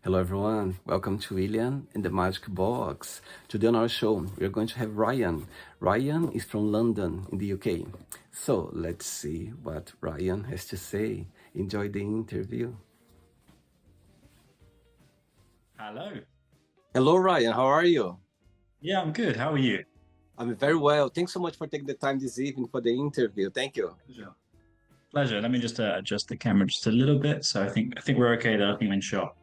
Hello everyone, welcome to William in the Magic Box. Today on our show, we're going to have Ryan. Ryan is from London in the UK. So let's see what Ryan has to say. Enjoy the interview. Hello. Hello Ryan, how are you? Yeah, I'm good. How are you? I'm very well. Thanks so much for taking the time this evening for the interview. Thank you. Pleasure. Pleasure. Let me just adjust the camera just a little bit. So I think we're okay there. I think I'm in shot.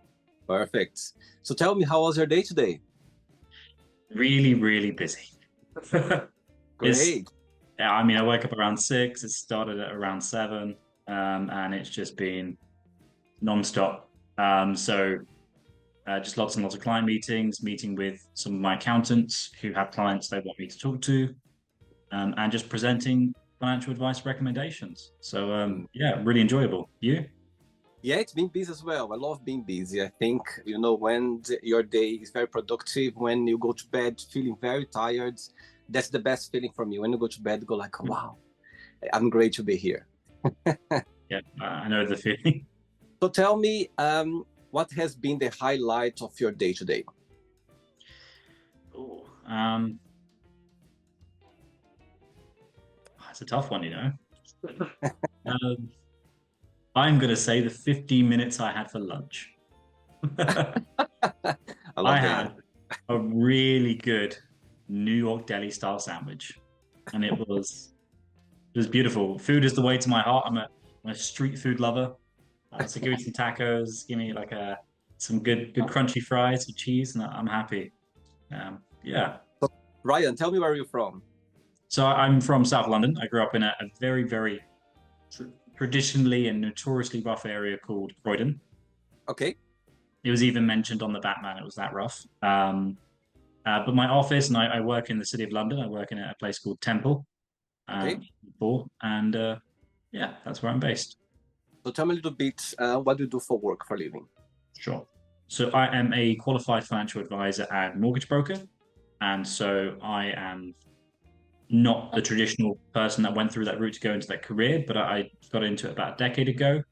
Perfect. So tell me, how was your day today? Really, really busy. It's Great. yeah, I mean, I woke up around 6. It started at around 7, and it's just been non-stop. Just lots and lots of client meetings, meeting with some of my accountants who have clients they want me to talk to, and just presenting financial advice recommendations. Yeah, really enjoyable. You? Yeah, it's been busy as well. I love being busy. I think, when your day is very productive, when you go to bed feeling very tired, that's the best feeling for me. When you go to bed, go like, wow, I'm great to be here. Yeah, I know the feeling. So tell me, what has been the highlight of your day today? Ooh, it's a tough one, you know. Um, I'm going to say the 15 minutes I had for lunch. I I love the had answer. a really good New York deli style sandwich, and it was beautiful. Food is the way to my heart. I'm a street food lover. So give me some tacos, give me like some good crunchy fries with cheese, and I'm happy. Yeah. Ryan, tell me where you're from. So I'm from South London. I grew up in a very, very traditionally and notoriously rough area called Croydon. Okay, It was even mentioned on the Batman. It was that rough. But my office, and I work in the city of London. I work in a place called Temple, okay. and yeah, that's where I'm based. So tell me a little bit, what do you do for work, for living? Sure. So I am a qualified financial advisor and mortgage broker, and so I am not the traditional person that went through that route to go into that career, but I got into it about a decade ago.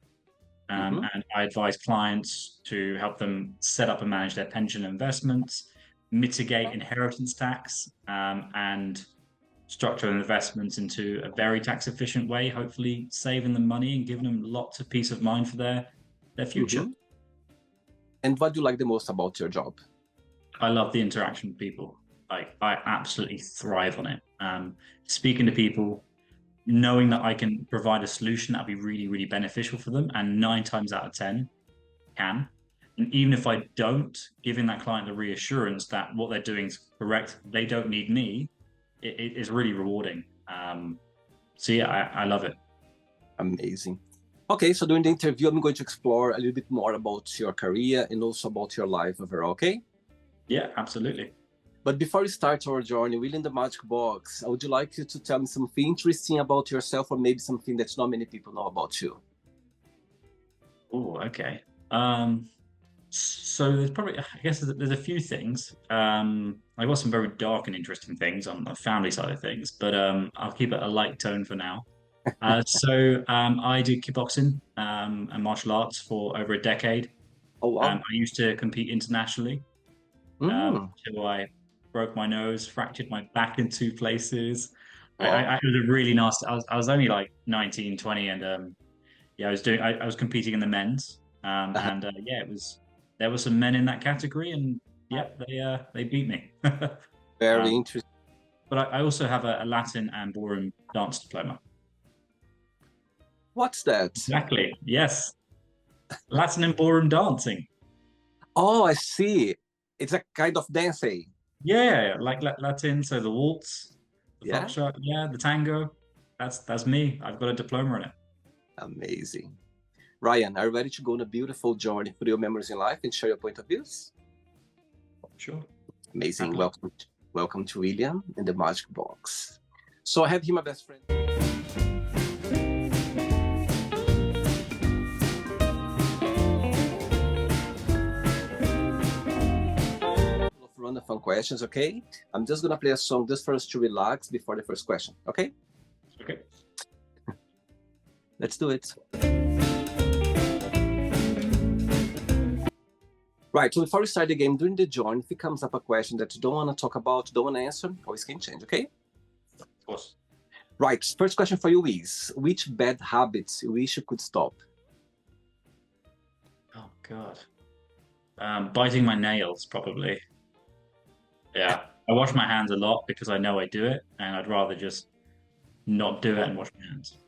Mm-hmm. And I advise clients to help them set up and manage their pension investments, mitigate inheritance tax, and structure investments into a very tax efficient way, hopefully saving them money and giving them lots of peace of mind for their future. Mm-hmm. And what do you like the most about your job? I love the interaction with people. I absolutely thrive on it. Speaking to people, knowing that I can provide a solution that'll be really, really beneficial for them, and 9 times out of 10 can. And even if I don't, giving that client the reassurance that what they're doing is correct, they don't need me, it is really rewarding. So yeah, I love it. Amazing. Okay, so during the interview, I'm going to explore a little bit more about your career and also about your life overall, okay? Yeah, absolutely. But before we start our journey within the Magic Box, I would like you to tell me something interesting about yourself, or maybe something that not many people know about you. Oh, okay. So there's probably, I guess there's a few things. I've got some very dark and interesting things on the family side of things, but I'll keep it a light tone for now. I did kickboxing and martial arts for over a decade. Oh, wow. I used to compete internationally Mm, until I broke my nose, fractured my back in 2 places. wow. It was a really nasty. I was only like 19, 20, and yeah, I was competing in the men's, and yeah, there were some men in that category, and yeah, they beat me. Very um, interesting. but I also have a Latin and ballroom dance diploma. What's that? Exactly. Yes, Latin and ballroom dancing. Oh, I see. It's a kind of dancing. Yeah, like Latin. So the waltz, the Yeah, foxtrot, yeah, the tango. That's me. I've got a diploma in it. amazing. Ryan, are you ready to go on a beautiful journey through your memories in life and share your point of views? Sure. Amazing. Happily. Welcome to William in the Magic Box. So I have here my best friend. Run the fun questions, okay? I'm just gonna play a song just for us to relax before the first question, okay? Okay. Let's do it. Right, so before we start the game, during the join, if it comes up a question that you don't want to talk about, don't want to answer, always can change, okay? Of course. Right, first question for you is, which bad habits you wish you could stop? Oh God. Biting my nails, probably. Yeah. I wash my hands a lot because I know I do it, and I'd rather just not do it and wash my hands.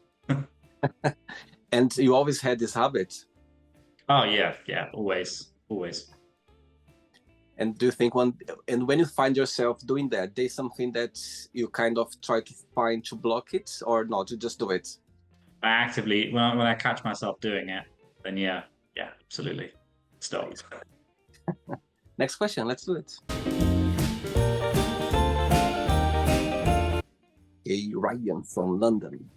And you always had this habit? Oh yeah, yeah, always, always. And do you think and when you find yourself doing that, there's something that you kind of try to find to block it, or not, you just do it? I actively, when I catch myself doing it, then yeah, yeah, absolutely. Stop. Next question, let's do it. Hey, Ryan from London.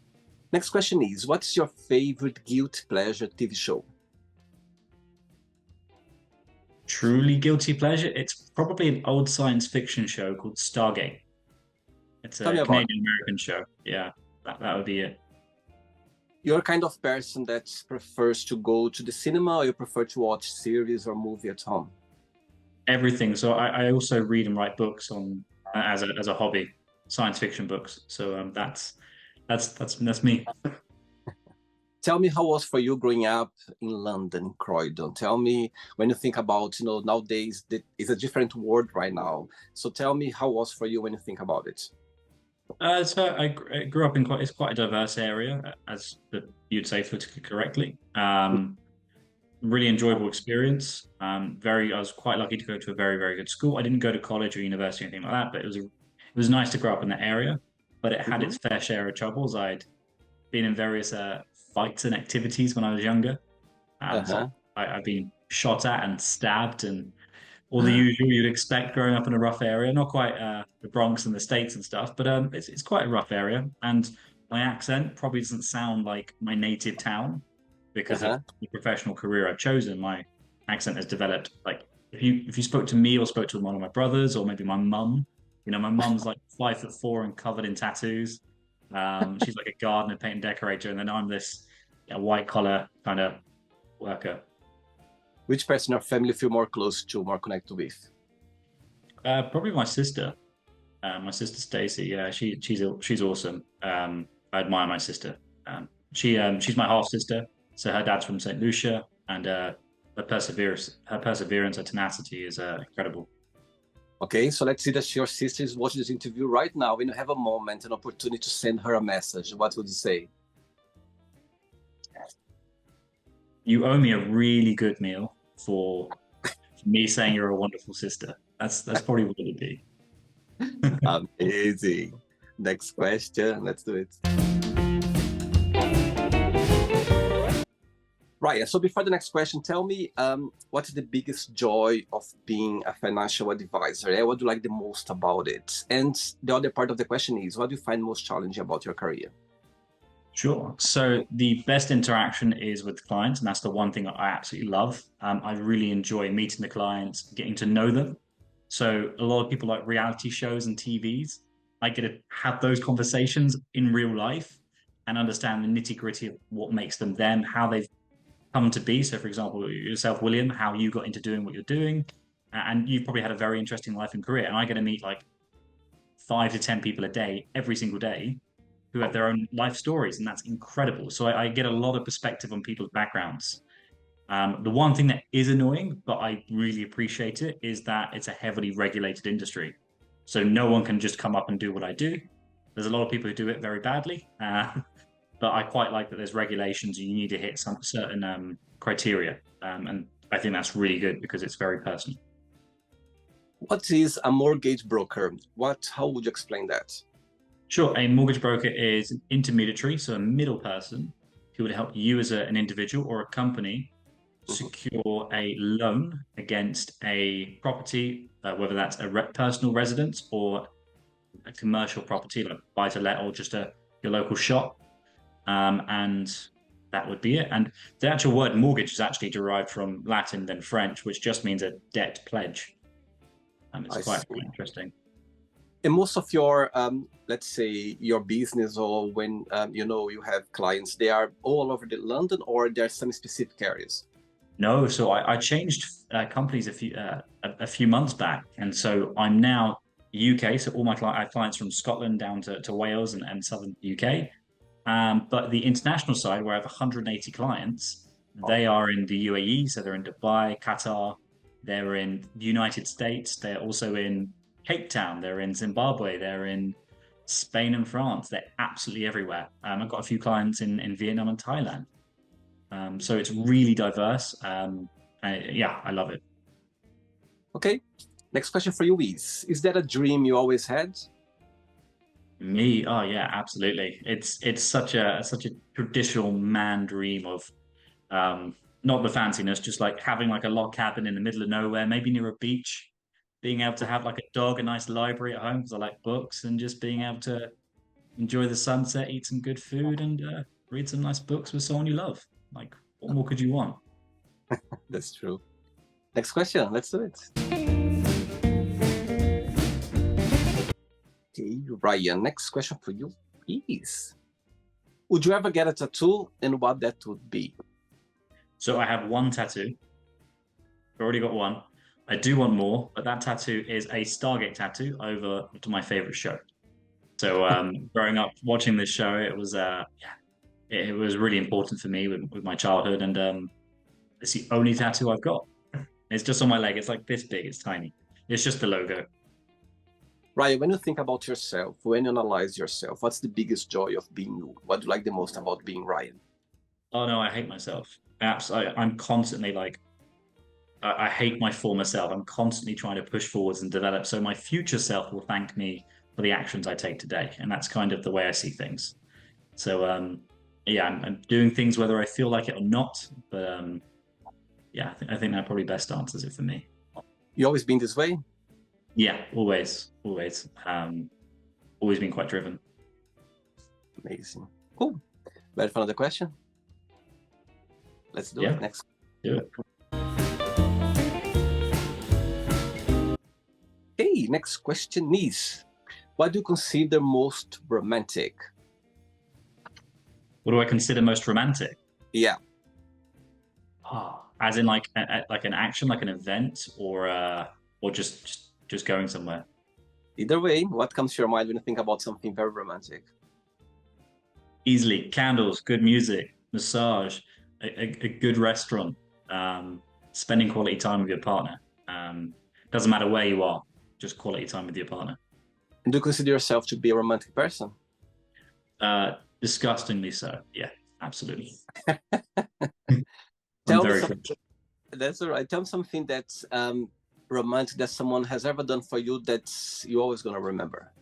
Next question is, what's your favorite guilty pleasure TV show? Truly guilty pleasure? It's probably an old science fiction show called Stargate. It's Tell a me about it. Canadian American show. Yeah, that would be it. You're kind of person that prefers to go to the cinema, or you prefer to watch series or movie at home? Everything. So I also read and write books on as a hobby, science fiction books. So that's me. Tell me how it was for you growing up in London, Croydon. Tell me when you think about, nowadays it's a different world right now. So tell me how it was for you when you think about it. So I grew up in it's quite a diverse area, as you'd say politically correctly. Really enjoyable experience. I was quite lucky to go to a very, very good school. I didn't go to college or university or anything like that, but it was nice to grow up in that area. But it had Mm-hmm. its fair share of troubles. I'd been in various fights and activities when I was younger. So Uh-huh. I've been shot at and stabbed and all the usual you'd expect growing up in a rough area. Not quite the Bronx and the States and stuff, but it's quite a rough area. And my accent probably doesn't sound like my native town because of Uh-huh. the professional career I've chosen. My accent has developed. Like if you spoke to me or spoke to one of my brothers or maybe my mum, my mum's like 5'4" and covered in tattoos. She's like a gardener, paint and decorator, and then I'm this white collar kind of worker. Which person in your family feel more close to, more connected with? Probably my sister Stacy. Yeah, she's awesome. I admire my sister. She's my half sister, so her dad's from St. Lucia, and her perseverance, her tenacity is incredible. Okay, so let's see that your sister is watching this interview right now. When you have a moment, an opportunity to send her a message, what would you say? You owe me a really good meal for me saying you're a wonderful sister. That's probably what it'd be. Amazing. Next question, let's do it. Right, so before the next question, tell me what is the biggest joy of being a financial advisor? What do you like the most about it? And the other part of the question is, what do you find most challenging about your career? Sure. So the best interaction is with clients, and that's the one thing that I absolutely love. I really enjoy meeting the clients, getting to know them. So a lot of people like reality shows and TVs. I get to have those conversations in real life and understand the nitty gritty of what makes them them, how they've come to be. So, for example, yourself, William, how you got into doing what you're doing, and you've probably had a very interesting life and career. And I get to meet like 5 to 10 people a day, every single day, who have their own life stories, and that's incredible. So I get a lot of perspective on people's backgrounds. The one thing that is annoying, but I really appreciate it, is that it's a heavily regulated industry. So no one can just come up and do what I do. There's a lot of people who do it very badly, but I quite like that there's regulations and you need to hit some certain criteria. And I think that's really good because it's very personal. What is a mortgage broker? How would you explain that? Sure, a mortgage broker is an intermediary, so a middle person who would help you as an individual or a company secure a loan against a property, whether that's a personal residence or a commercial property like buy to let or just your local shop. And that would be it. And the actual word mortgage is actually derived from Latin then French, which just means a debt pledge. It's quite interesting. And most of your, let's say, your business, or when you have clients, they are all over London, or there are some specific areas? No, so I changed companies a few months back, and so I'm now UK. So all I have clients from Scotland down to Wales and southern UK. But the international side, where I have 180 clients, they are in the UAE, so they're in Dubai, Qatar, they're in the United States, they're also in Cape Town, they're in Zimbabwe, they're in Spain and France. They're absolutely everywhere. I've got a few clients in Vietnam and Thailand. So it's really diverse. Yeah, I love it. Okay. Next question for you is that a dream you always had? Me, oh yeah, absolutely. It's such a traditional man dream of not the fanciness, just like having like a log cabin in the middle of nowhere, maybe near a beach, being able to have like a dog, a nice library at home because I like books, and just being able to enjoy the sunset, eat some good food, and read some nice books with someone you love. Like, what more could you want? That's true. Next question. Let's do it. Okay, Ryan, next question for you is, would you ever get a tattoo and what that would be? So I have one tattoo. I've already got one. I do want more, but that tattoo is a Stargate tattoo over to my favorite show. So growing up watching this show, it was it was really important for me with my childhood, and it's the only tattoo I've got. It's just on my leg. It's like this big. It's tiny. It's just the logo. Ryan, when you think about yourself, when you analyze yourself, what's the biggest joy of being you? What do you like the most about being Ryan? Oh no, I hate myself. Absolutely, I'm constantly like I hate my former self. I'm constantly trying to push forwards and develop. So my future self will thank me for the actions I take today, and that's kind of the way I see things. So yeah, I'm doing things whether I feel like it or not. But yeah, I think that probably best answers it for me. You always been this way? Yeah, always, always, always been quite driven. Amazing. Cool. Ready for another question? Let's do Yeah, it. Next. do it. Okay, next question is, what do you consider most romantic? What do I consider most romantic? Yeah. Oh, as in like like an action, like an event, or just going somewhere. Either way, what comes to your mind when you think about something very romantic? Easily, candles, good music, massage, a good restaurant, spending quality time with your partner. Doesn't matter where you are, just quality time with your partner. And do you consider yourself to be a romantic person? Disgustingly so. Yeah, absolutely. I'm Tell me very something. cringe. That's all right. Tell me something that's romantic that someone has ever done for you that you're always gonna remember.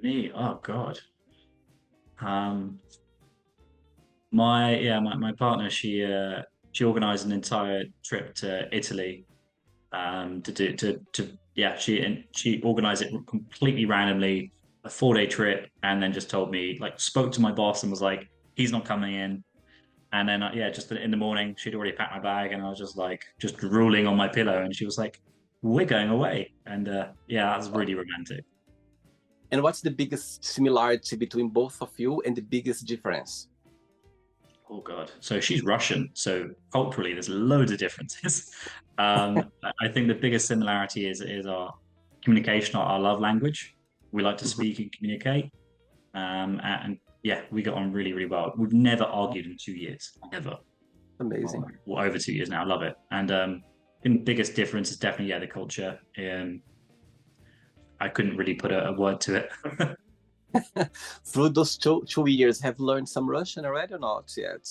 Me, oh God. Um, my partner, she organized an entire trip to Italy to do to yeah she organized it completely randomly, a 4 day trip, and then just told me, like, spoke to my boss and was like, he's not coming in. And then yeah, just in the morning she'd already packed my bag, and I was just like just drooling on my pillow, and she was like, we're going away. And yeah, that was really romantic. And what's the biggest similarity between both of you and the biggest difference? Oh God. So she's Russian. So culturally, there's loads of differences. I think the biggest similarity is our communication, our love language. We like to speak and communicate. And yeah, we got on really, really well. We've never argued in 2 years, never. Amazing. Well, over 2 years now. I love it. And I think the biggest difference is definitely, yeah, the culture. I couldn't really put a word to it. Through those two years, have you learned some Russian already or not yet?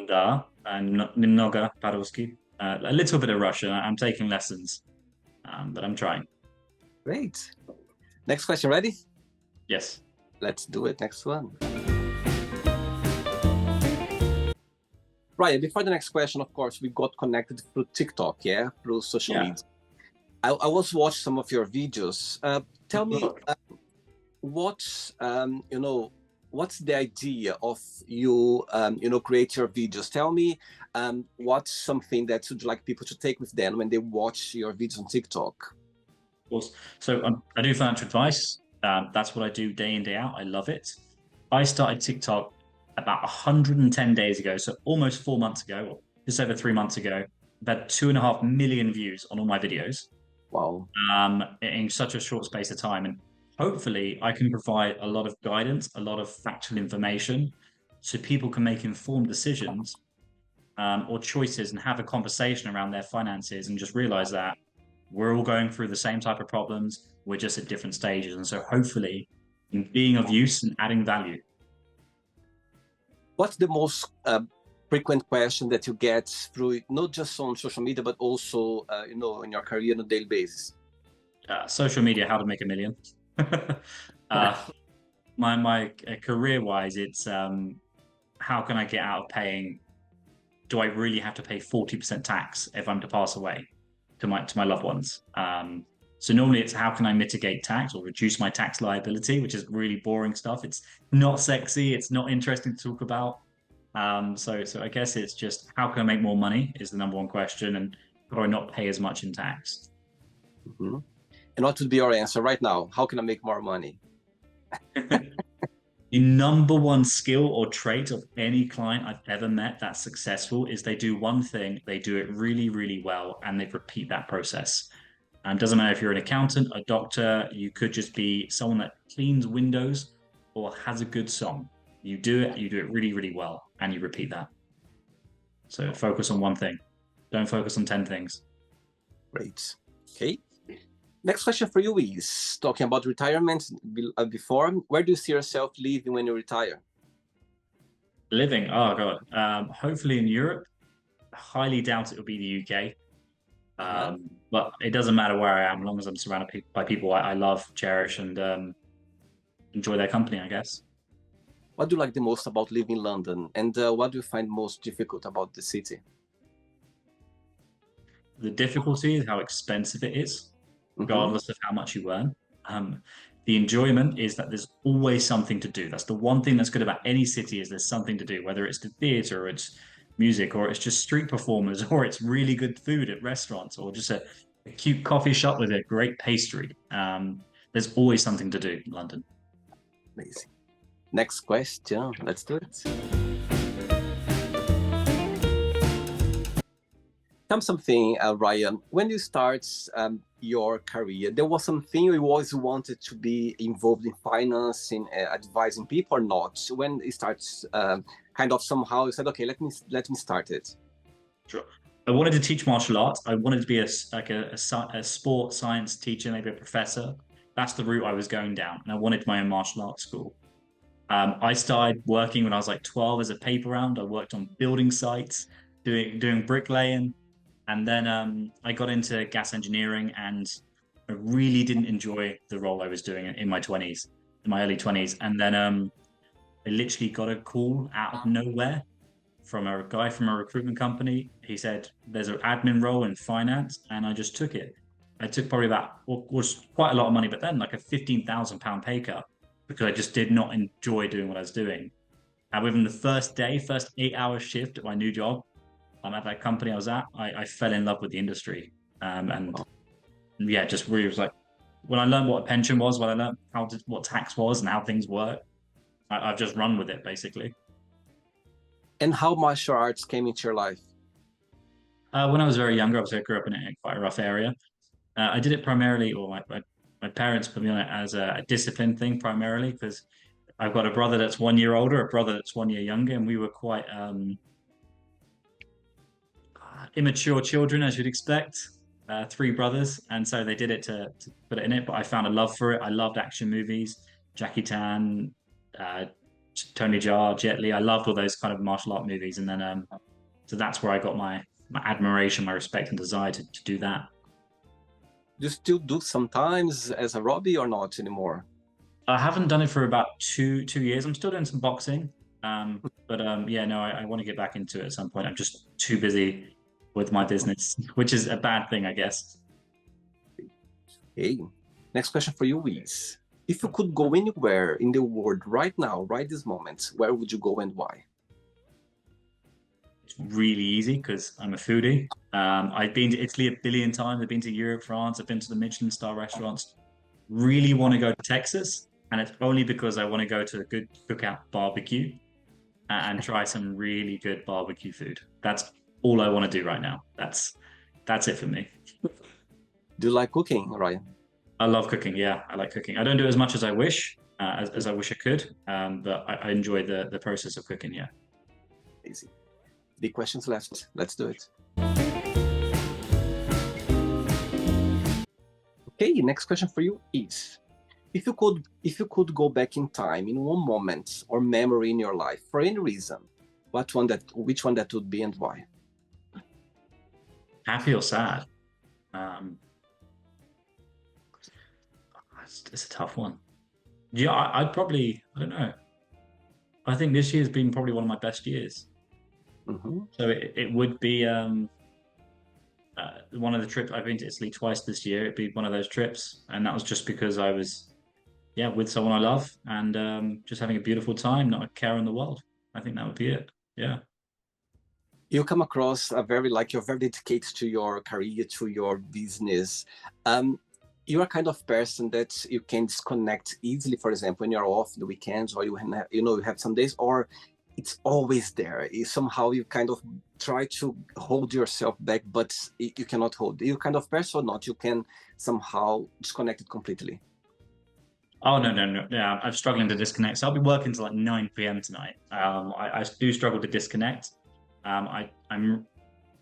Da, and Немного по-русски. A little bit of Russian. I'm taking lessons, but I'm trying. Great. Next question, ready? Yes. Let's do it. Next one. Ryan, before the next question, of course, we got connected through TikTok, yeah? Through social media. I was watching some of your videos. Tell me, what's what's the idea of you create your videos? Tell me what's something that you'd like people to take with them when they watch your videos on TikTok? Of course. So I do financial advice. That's what I do day in, day out. I love it. I started TikTok about 110 days ago, so almost 4 months ago, or just over 3 months ago. I've had 2.5 million views on all my videos Wow. in such a short space of time. And hopefully, I can provide a lot of guidance, a lot of factual information, so people can make informed decisions or choices and have a conversation around their finances and just realize that we're all going through the same type of problems. We're just at different stages. And so, hopefully, in being of use and adding value. What's the most frequent question that you get through not just on social media, but also, in your career on a daily basis? Social media, how to make a million. uh, my career wise, it's how can I get out of paying? Do I really have to pay 40% tax if I'm to pass away to my loved ones? So normally it's how can I mitigate tax or reduce my tax liability, which is really boring stuff. It's not sexy. It's not interesting to talk about. So I guess it's just how can I make more money is the number one question, and how do I not pay as much in tax? Mm-hmm. And what would be your answer right now? How can I make more money? The number one skill or trait of any client I've ever met that's successful is they do one thing, they do it really, really well, and they repeat that process. Doesn't matter if you're an accountant, a doctor, you could just be someone that cleans windows or has a good song. You do it really, really well, and you repeat that. So focus on one thing. Don't focus on 10 things. Great. Okay. Next question for you is talking about retirement before. Where do you see yourself living when you retire? Living, oh God. Hopefully in Europe. Highly doubt it will be the UK. But it doesn't matter where I am, as long as I'm surrounded by people I love, cherish, and enjoy their company, I guess. What do you like the most about living in London? And what do you find most difficult about the city? The difficulty is how expensive it is, regardless of how much you earn. The enjoyment is that there's always something to do. That's the one thing that's good about any city is there's something to do, whether it's the theater or it's music or it's just street performers or it's really good food at restaurants or just a cute coffee shop with a great pastry. There's always something to do in London. Amazing. Next question. Let's do it. Tell me something, Ryan. When you start your career, there was something you always wanted to be involved in finance, in advising people, or not? When it starts, kind of somehow you said, okay, let me start it. Sure. I wanted to teach martial arts. I wanted to be a sport science teacher, maybe a professor. That's the route I was going down, and I wanted my own martial arts school. I started working when I was like 12 as a paper round. I worked on building sites, doing bricklaying, and then I got into gas engineering, and I really didn't enjoy the role I was doing in my 20s, in my early 20s. And then I literally got a call out of nowhere from a guy from a recruitment company. He said, there's an admin role in finance, and I just took it. I took probably was quite a lot of money, but then like a £15,000 pay cut because I just did not enjoy doing what I was doing. And within the first 8-hour shift at my new job, at that company I was at, I fell in love with the industry. And yeah, just really was like, when I learned what a pension was, when I learned what tax was and how things work, I've just run with it basically. And how martial arts came into your life? When I was very younger, obviously I grew up in quite a rough area. I did it primarily, or my parents put me on it as a discipline thing primarily, because I've got a brother that's 1 year older, a brother that's 1 year younger, and we were quite immature children, as you'd expect. 3 brothers, and so they did it to put it in it. But I found a love for it. I loved action movies, Jackie Chan, Tony Jaa, Jet Li. I loved all those kind of martial art movies, and then so that's where I got my admiration, my respect, and desire to do that. Do you still do sometimes as a hobby or not anymore? I haven't done it for about two years. I'm still doing some boxing, but yeah, no, I want to get back into it at some point. I'm just too busy with my business, which is a bad thing, I guess. Okay. Next question for you is, if you could go anywhere in the world right now, right this moment, where would you go and why? It's really easy because I'm a foodie. I've been to Italy a billion times. I've been to Europe, France. I've been to the Michelin star restaurants. Really want to go to Texas, and it's only because I want to go to a good cookout barbecue and try some really good barbecue food. That's all I want to do right now. That's it for me. Do you like cooking, Ryan? I love cooking. Yeah, I like cooking. I don't do it as much as I wish, as I wish I could, but I enjoy the process of cooking. Yeah. Easy. The questions left. Let's do it. Okay, next question for you is, if you could go back in time in one moment or memory in your life for any reason, which one that would be and why? Happy or sad? Um, it's a tough one. Yeah, I'd probably, I don't know. I think this year's been probably one of my best years. Mm-hmm. So it would be one of the trips. I've been to Italy twice this year. It'd be one of those trips, and that was just because I was, yeah, with someone I love and just having a beautiful time, not a care in the world. I think that would be it. Yeah. You come across you're very dedicated to your career, to your business. You're a kind of person that you can disconnect easily, for example, when you're off the weekends or you have some days, or it's always there. Somehow you kind of try to hold yourself back, but you cannot hold. You're kind of person or not, you can somehow disconnect it completely. Oh no. Yeah, I'm struggling to disconnect. So I'll be working till like 9 p.m. tonight. I do struggle to disconnect. I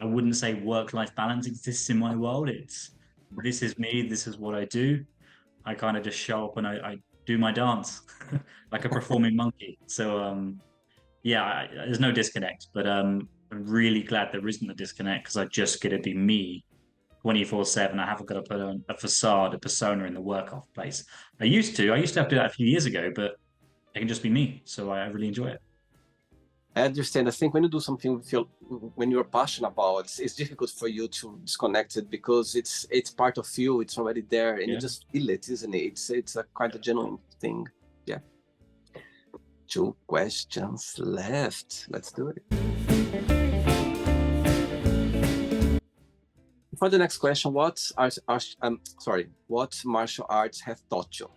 wouldn't say work-life balance exists in my world. It's this is me, this is what I do. I kind of just show up and I do my dance like a performing monkey. So yeah, there's no disconnect, but I'm really glad there isn't a disconnect because I just get to be me 24/7. I haven't got to put on a facade, a persona in the work off place. I used to have to do that a few years ago, but I can just be me. So I really enjoy it. I understand. I think when you do something when you're passionate about, it's difficult for you to disconnect it because it's part of you. It's already there, and you just feel it, isn't it? It's a quite a genuine thing. Yeah. 2 questions left. Let's do it. For the next question, what martial arts have taught you?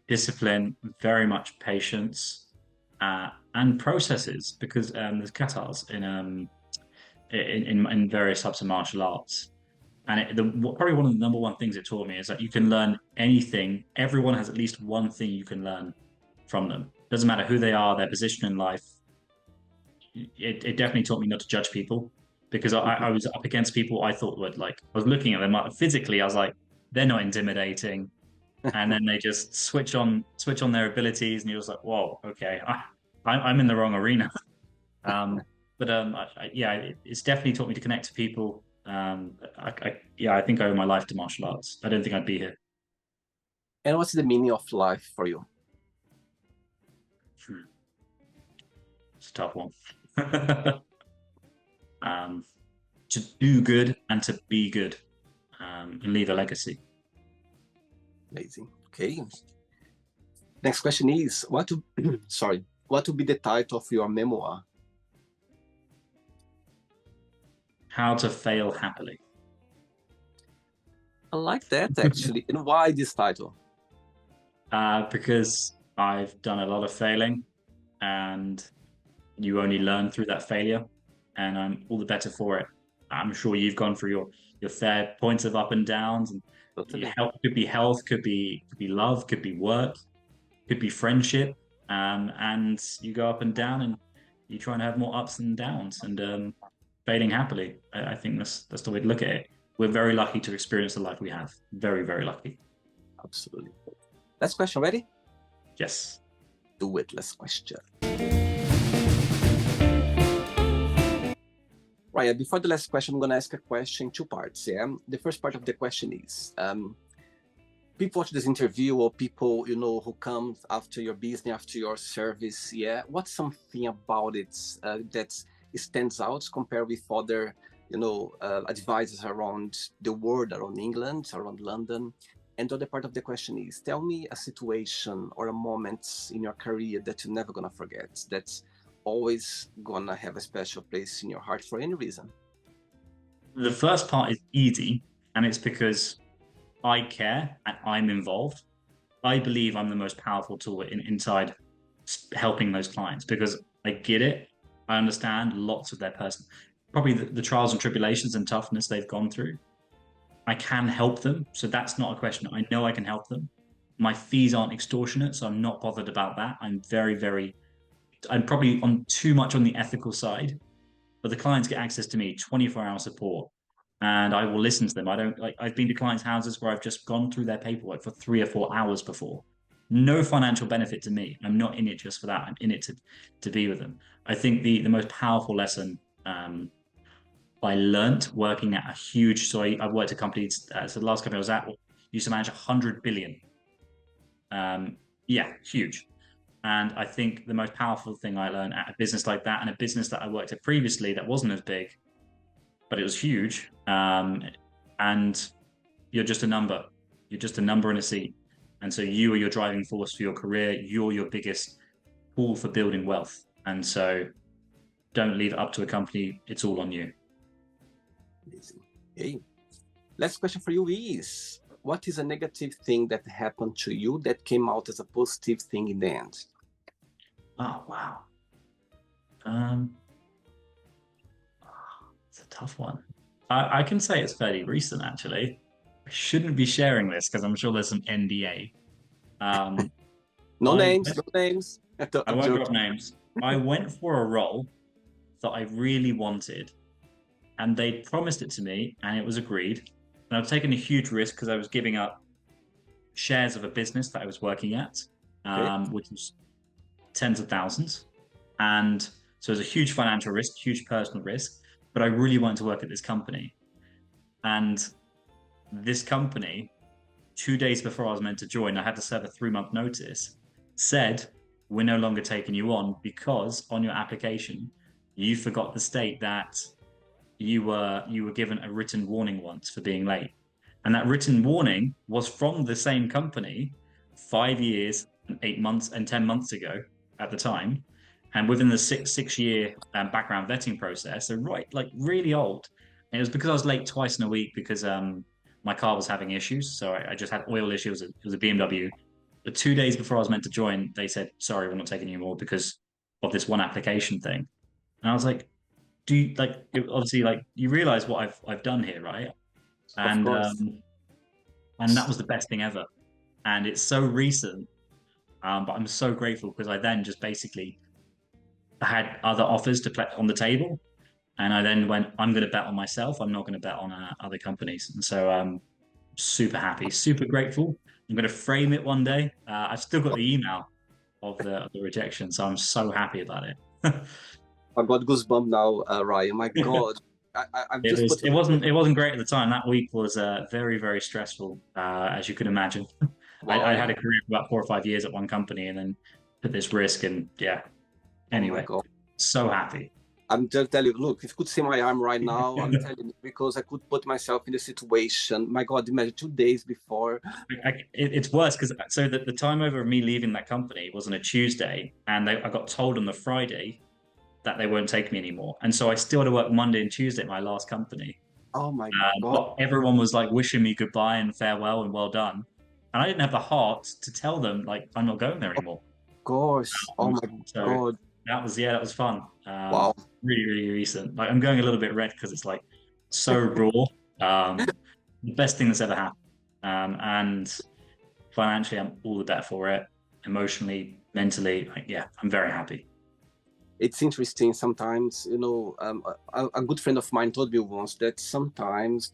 Discipline, very much patience, and processes because there's katas in various types of martial arts. And probably one of the number one things it taught me is that you can learn anything. Everyone has at least one thing you can learn from them. Doesn't matter who they are, their position in life. It definitely taught me not to judge people because I was up against people I thought would I was looking at them physically. I was like, they're not intimidating. And then they just switch on their abilities, and you're just like, whoa, okay, I'm in the wrong arena. Yeah, it's definitely taught me to connect to people. I think I owe my life to martial arts. I don't think I'd be here. And what's the meaning of life for you? It's a tough one. To do good and to be good, and leave a legacy. Amazing. Okay. Next question is, what would be the title of your memoir? How to Fail Happily. I like that actually. And why this title? Because I've done a lot of failing, and you only learn through that failure, and I'm all the better for it. I'm sure you've gone through your fair points of up and downs, and could be health, could be love, could be work, could be friendship, and you go up and down, and you try and have more ups and downs, and failing happily. I think that's the way to look at it. We're very lucky to experience the life we have. Very, very lucky. Absolutely. Last question, ready? Yes. Do it. Last question. Right, before the last question, I'm going to ask a question in 2 parts. Yeah. The first part of the question is, people watch this interview or people, who come after your business, after your service. Yeah. What's something about it that stands out compared with other, advisors around the world, around England, around London? And the other part of the question is, tell me a situation or a moment in your career that you're never going to forget, that's always gonna have a special place in your heart for any reason. The first part is easy, and it's because I care and I'm involved. I believe I'm the most powerful tool inside helping those clients because I get it. I understand lots of their probably the trials and tribulations and toughness they've gone through. I can help them, so that's not a question. I know I can help them. My fees aren't extortionate, so I'm not bothered about that. I'm probably on too much on the ethical side, but the clients get access to me 24-hour support, and I will listen to them. I don't like, I've been to clients' houses where I've just gone through their paperwork for 3 or 4 hours before. No financial benefit to me. I'm not in it just for that. I'm in it to be with them. I think the most powerful lesson I learnt working at a huge, so I worked at companies, so the last company I was at used to manage 100 billion. Yeah, huge. And I think the most powerful thing I learned at a business like that, and a business that I worked at previously that wasn't as big, but it was huge. And you're just a number. You're just a number in a seat. And so you are your driving force for your career. You're your biggest tool for building wealth. And so don't leave it up to a company. It's all on you. Amazing. Okay. Last question for you is, what is a negative thing that happened to you that came out as a positive thing in the end? Oh, wow. It's a tough one. I can say it's fairly recent, actually. I shouldn't be sharing this because I'm sure there's some NDA. No names. I won't drop names. I went for a role that I really wanted, and they promised it to me, and it was agreed. And I've taken a huge risk because I was giving up shares of a business that I was working at, which was tens of thousands. And so it was a huge financial risk, huge personal risk, but I really wanted to work at this company. And this company, 2 days before I was meant to join, I had to serve a 3-month notice, said, we're no longer taking you on because on your application, you forgot to state that you were given a written warning once for being late. And that written warning was from the same company 5 years and 8 months and 10 months ago at the time. And within the six-year background vetting process, so like really old. And it was because I was late twice in a week because my car was having issues. So I just had oil issues. It was a BMW. But 2 days before I was meant to join, they said, sorry, we're not taking you more because of this one application thing. And I was like, do you like, obviously, like, you realize what I've done here, right? And and that was the best thing ever. And it's so recent, but I'm so grateful because I then just basically had other offers to play on the table, and I then went, I'm going to bet on myself. I'm not going to bet on other companies. And so super happy, super grateful. I'm going to frame it one day. I've still got the email of the rejection, so I'm so happy about it. I got goosebumps now, Ryan. My God. It wasn't great at the time. That week was very, very stressful, as you can imagine. Wow. I had a career for about 4 or 5 years at one company and then took this risk, and yeah. Anyway, so happy. I'm just telling you, look, if you could see my arm right now, I'm telling you, because I could put myself in the situation. My God, imagine 2 days before. It's worse because so the time over of me leaving that company was on a Tuesday, and I got told on the Friday that they won't take me anymore. And so I still had to work Monday and Tuesday at my last company. Oh my God. But everyone was like wishing me goodbye and farewell and well done. And I didn't have the heart to tell them, like, I'm not going there anymore. Of course. Oh my God. That was fun. Wow. Really, really recent. Like, I'm going a little bit red because it's like so raw. The best thing that's ever happened. And financially, I'm all the better for it. Emotionally, mentally, like, yeah, I'm very happy. It's interesting sometimes, you know, a good friend of mine told me once that sometimes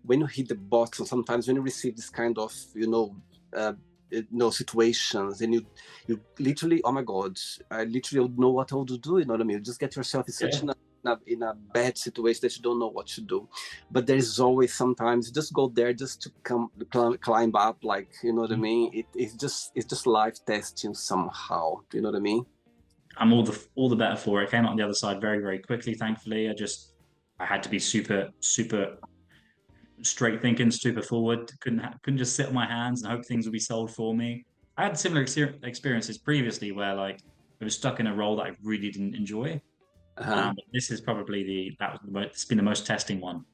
when you hit the bottom, sometimes when you receive this kind of, situations, and you literally, oh my God, I literally don't know what I would do. You know what I mean? You just get yourself in such in a bad situation that you don't know what to do. But there is always sometimes just go there just to climb up, like, you know what I mean? It's just life testing somehow. Do you know what I mean? I'm all the better for it. I came out on the other side very, very quickly, thankfully. I had to be super, super straight thinking, super forward. Couldn't just sit on my hands and hope things would be sold for me. I had similar experiences previously where, like, I was stuck in a role that I really didn't enjoy. This is probably it's been the most testing one.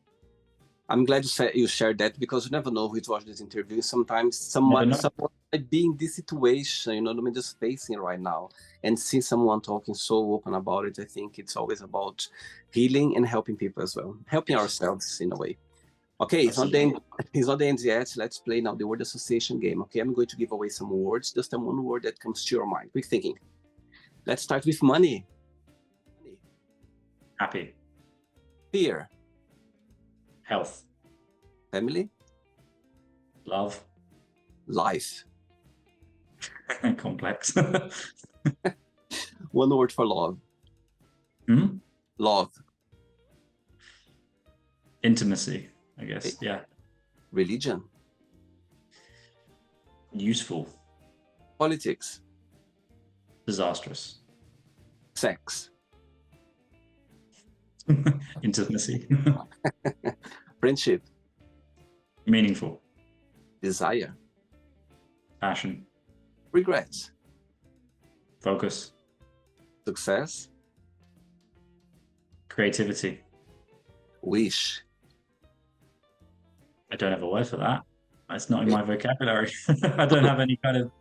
I'm glad you shared that, because you never know who's watching this interview. Sometimes someone might be in this situation, you know, I'm just facing right now, and see someone talking so open about it. I think it's always about healing and helping people as well, helping ourselves in a way. Okay, it's not the end yet. Let's play now the word association game. Okay, I'm going to give away some words, just one word that comes to your mind. Quick thinking. Let's start with money. Happy. Fear. Health. Family. Love. Life. Complex. One word for love. Love. Intimacy, I guess. Yeah. Religion. Useful. Politics. Disastrous. Sex. Intimacy. Friendship. Meaningful. Desire. Passion. Regrets. Focus. Success. Creativity. Wish. I don't have a word for that. That's not in my vocabulary. I don't have any kind of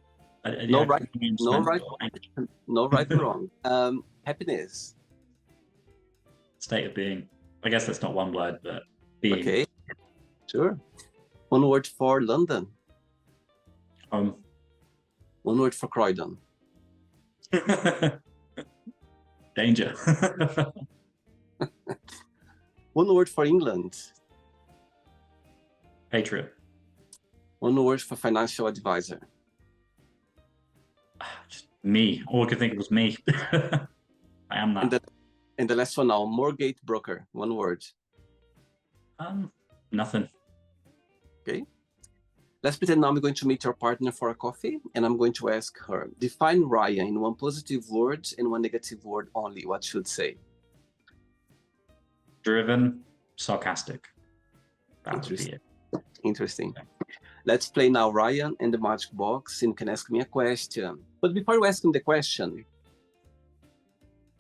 no right or wrong. Happiness. State of being. I guess that's not one word, but being. Okay, sure. One word for London. Home. One word for Croydon. Danger. One word for England. Patriot. One word for financial advisor. Just me. All I could think of was me. I am that. And the last one now, mortgage broker. One word. Nothing. Okay. Let's pretend now I'm going to meet your partner for a coffee, and I'm going to ask her, define Ryan in one positive word and one negative word only. What should say? Driven, sarcastic. That would be it. Interesting. Let's play now Ryan and the magic box, and you can ask me a question. But before you ask me the question,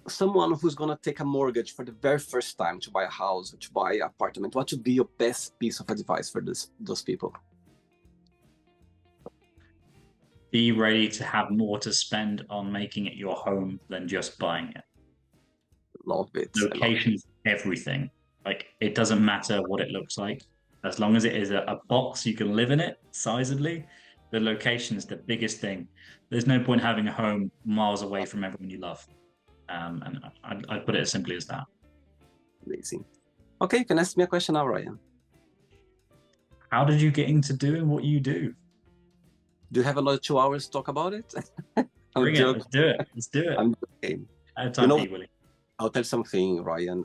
someone who's going to take a mortgage for the very first time to buy a house or to buy an apartment, what would be your best piece of advice for those people? Be ready to have more to spend on making it your home than just buying it. Love it. Location is everything. Like, it doesn't matter what it looks like. As long as it is a box you can live in it, sizably, the location is the biggest thing. There's no point having a home miles away from everyone you love. And I'd put it as simply as that. Amazing. Okay, you can ask me a question now, Ryan. How did you get into doing what you do? Do you have another 2 hours to talk about it? Bring it. Let's do it. Let's do it. I'm joking. I have time for you, Willie. I'll tell something, Ryan.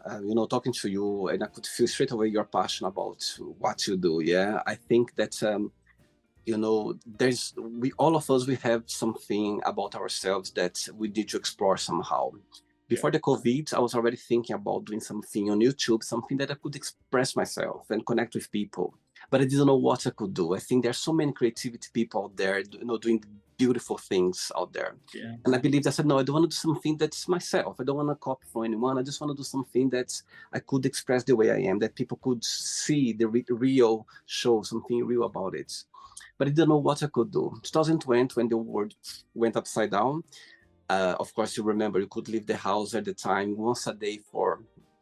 Talking to you, and I could feel straight away your passion about what you do. Yeah, I think that all of us, we have something about ourselves that we need to explore somehow. Before the COVID, I was already thinking about doing something on YouTube, something that I could express myself and connect with people. But I didn't know what I could do. I think there's so many creativity people out there, doing beautiful things out there. Yeah. And I believed, I said, no, I don't want to do something that's myself. I don't want to copy from anyone. I just want to do something that I could express the way I am, that people could see the real show, something real about it. But I didn't know what I could do. 2020, when the world went upside down, of course, you remember you could leave the house at the time once a day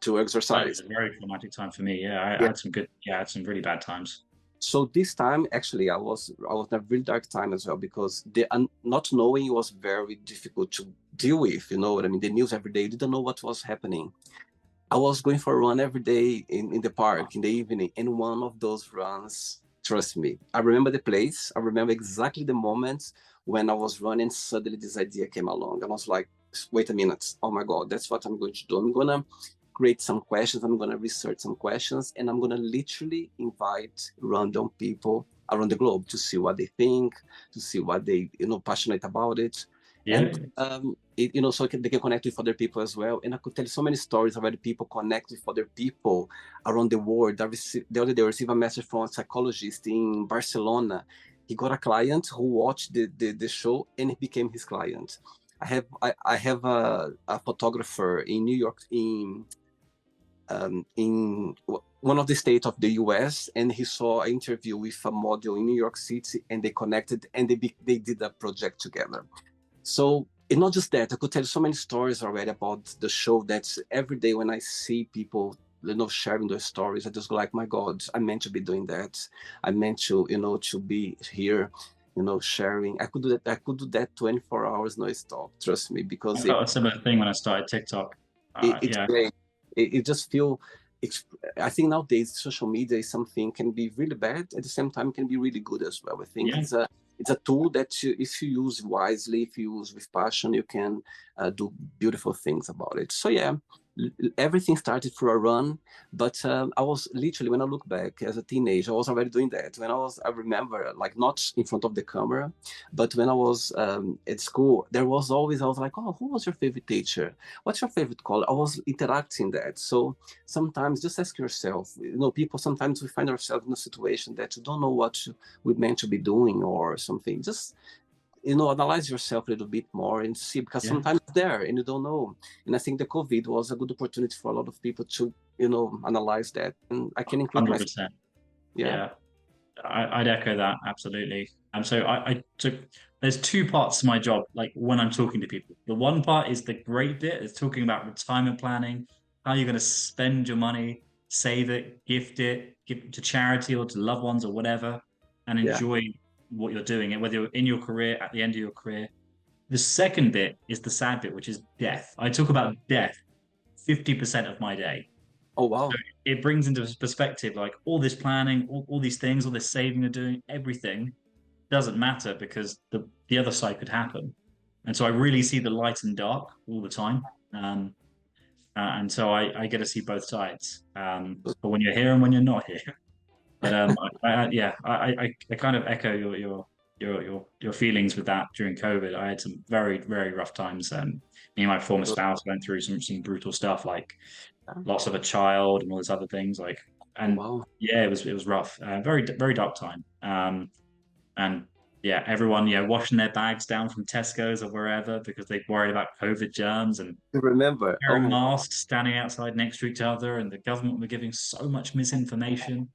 to exercise. It was a very traumatic time for me. I had some really bad times. So this time, actually, I was in a really dark time as well, because the not knowing was very difficult to deal with. You know what I mean? The news every day, you didn't know what was happening. I was going for a run every day in the park in the evening, and one of those runs, trust me, I remember the place. I remember exactly the moment when I was running. Suddenly, this idea came along, and I was like, "Wait a minute! Oh my God, that's what I'm going to do. I'm gonna create some questions. I'm going to research some questions, and I'm going to literally invite random people around the globe to see what they think, to see what they, passionate about it." Yeah. And, so they can connect with other people as well. And I could tell you so many stories about people connect with other people around the world. The other day, I received a message from a psychologist in Barcelona. He got a client who watched the show, and he became his client. I have a photographer in New York, in in one of the states of the US, and he saw an interview with a model in New York City, and they connected, and they did a project together. So it's not just that. I could tell you so many stories already about the show that every day when I see people, sharing their stories, I just go like, my God, I meant to be doing that. I meant to, to be here, sharing. I could do that. I could do that 24 hours no stop. Trust me, I because felt a similar thing when I started TikTok. it's Yeah, great. It just feel. I think nowadays social media is something can be really bad at the same time can be really good as well. I think yeah. it's a tool that if you use wisely, if you use with passion, you can do beautiful things about it. So yeah, everything started for a run, but I was literally, when I look back as a teenager, I was already doing that. I remember, like, not in front of the camera, but when I was at school, there was always, I was like, oh, who was your favorite teacher? What's your favorite color? I was interacting that. So sometimes just ask yourself, people, sometimes we find ourselves in a situation that you don't know what we're meant to be doing or something. Just, analyze yourself a little bit more and see, because Yeah, sometimes it's there and you don't know. And I think the COVID was a good opportunity for a lot of people to, analyze that. And I can include myself. 100%. Yeah. Yeah, I'd echo that absolutely. And so I took. There's two parts to my job. Like when I'm talking to people, the one part is the great bit. It's talking about retirement planning, how you're going to spend your money, save it, give it to charity or to loved ones or whatever, and Yeah. enjoy what you're doing. And whether you're in your career, at the end of your career. The second bit is the sad bit, which is death. I talk about death 50% of my day. Oh, So wow. it brings into perspective like all this planning, all these things, all this saving you're doing, everything doesn't matter because the other side could happen. And so I really see the light and dark all the time. And so I get to see both sides. But when you're here and when you're not here. But yeah, I kind of echo your feelings with that during COVID. I had some very, very rough times. Me and my former spouse went through some brutal stuff like loss of a child and all these other things Oh, and wow. yeah, it was rough, very dark time. And yeah, everyone washing their bags down from Tesco's or wherever because they worried about COVID germs and You remember? wearing Oh, masks, standing outside next to each other, and the government were giving so much misinformation.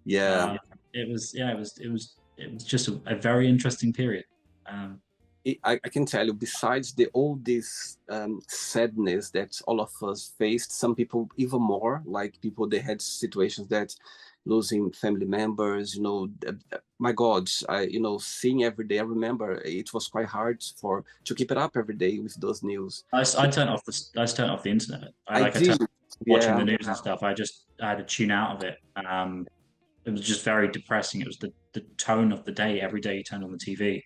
yeah. Uh, it was just a very interesting period. Um, I can tell you, besides all this sadness that all of us faced, some people even more, like people, they had situations that losing family members, my God, seeing every day. I remember it was quite hard to keep it up every day with those news. I turned off the internet. I I turned did, watching the yeah. news and stuff. I had to tune out of it. It was just very depressing. It was the tone of the day every day you turned on the TV.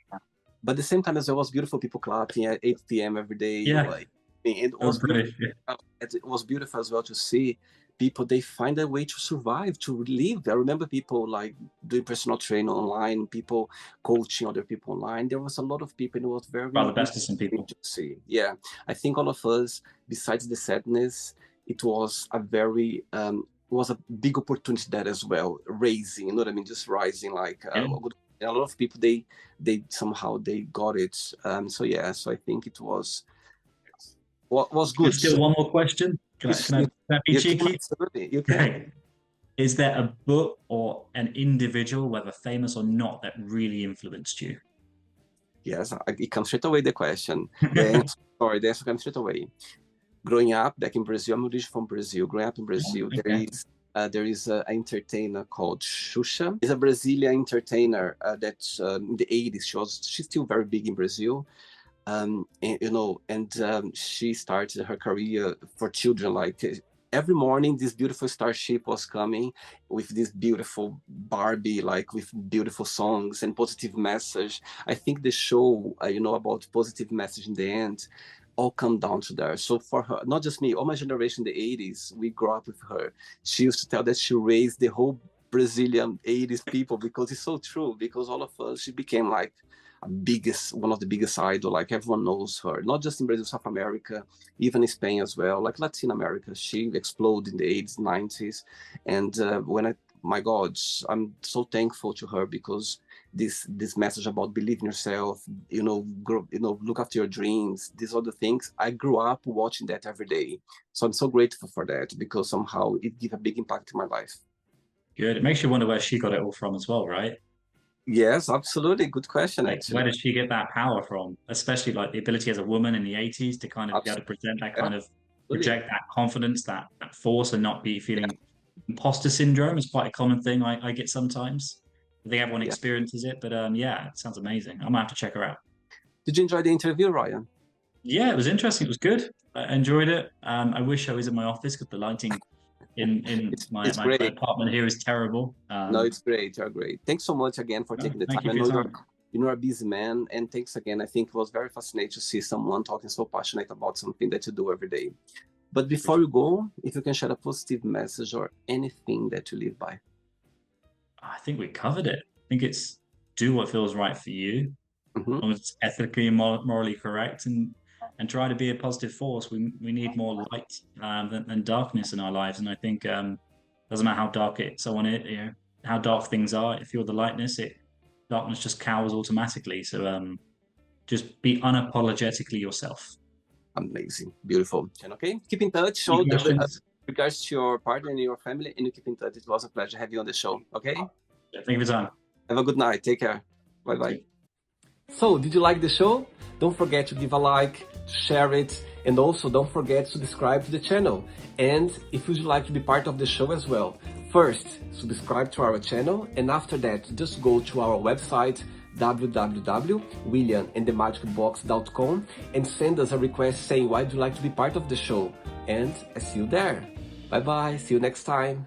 But at the same time, as there was beautiful people clapping at 8 p.m. every day, Yeah, like, it it was was beautiful. British. Yeah. It was beautiful as well to see people, they find a way to survive, to live. I remember people like doing personal training online, people coaching other people online. There was a lot of people, and it was About the very best of some interesting people. to see. Yeah, I think all of us, besides the sadness, it was a very was a big opportunity there as well, raising, you know what I mean, just rising, like Yeah, a lot of people, they somehow they got it. So yeah, so I think it was can good. still one more question. You, Can I be you can, cheeky? absolutely, you can. Great. Is there a book or an individual, whether famous or not, that really influenced you? Yes, it comes straight away, the question. The answer comes straight away. Growing up back in Brazil, I'm originally from Brazil. Growing up in Brazil, Okay. there is an entertainer called Xuxa. She's a Brazilian entertainer that in the 80s, she's still very big in Brazil. And she started her career for children. Like every morning, this beautiful starship was coming with this beautiful Barbie, like with beautiful songs and positive message. I think the show, about positive message in the end, all come down to there. So for her, not just me, all my generation, in the 80s, we grew up with her. She used to tell that she raised the whole Brazilian 80s people, because it's so true, because all of us, she became like one of the biggest idol. Like everyone knows her, not just in Brazil, South America, even in Spain as well, like Latin America. She exploded in the 80s, 90s. And when my God, I'm so thankful to her because this message about believe in yourself, look after your dreams, these are the things I grew up watching that every day. So I'm so grateful for that because somehow it gave a big impact in my life. Good. It makes you wonder where she got it all from as well, right? Yes, absolutely. Good question, Like, actually. where did she get that power from? Especially like the ability as a woman in the 80s to kind of be able to present that kind of Absolutely. project that confidence, that force, and not be feeling imposter syndrome is quite a common thing I get sometimes. I think everyone Yeah. experiences it, but yeah, it sounds amazing. I'm gonna have to check her out. Did you enjoy the interview, Ryan? Yeah, it was interesting. It was good. I enjoyed it. I wish I was in my office because the lighting in my, It's my, my great. apartment here is terrible. No, it's great. You're great. Thanks so much again for No, taking the thank time. you I for your know time. you're a busy man, and thanks again. I think it was very fascinating to see someone talking so passionate about something that you do every day. But before you go, if you can share a positive message or anything that you live by. I think we covered it. I think it's do what feels right for you, Mm-hmm. as long as it's ethically and morally correct, and try to be a positive force. We need more light than darkness in our lives, and I think doesn't matter how dark someone is, how dark things are. If you're the lightness, darkness just cowers automatically. So just be unapologetically yourself. Amazing, beautiful, and okay, keep in touch. Any So, questions? regards to your partner and your family, and you keep in touch. It was a pleasure having you on the show. Okay, Yeah, thank you for your time. have a good night. Take care. Bye bye. So, did you like the show? Don't forget to give a like, share it, and also don't forget to subscribe to the channel. And if you'd like to be part of the show as well, first, subscribe to our channel, and after that, just go to our website, www.williamandthemagicbox.com, and send us a request saying why you'd like to be part of the show. And I see you there. Bye bye, see you next time.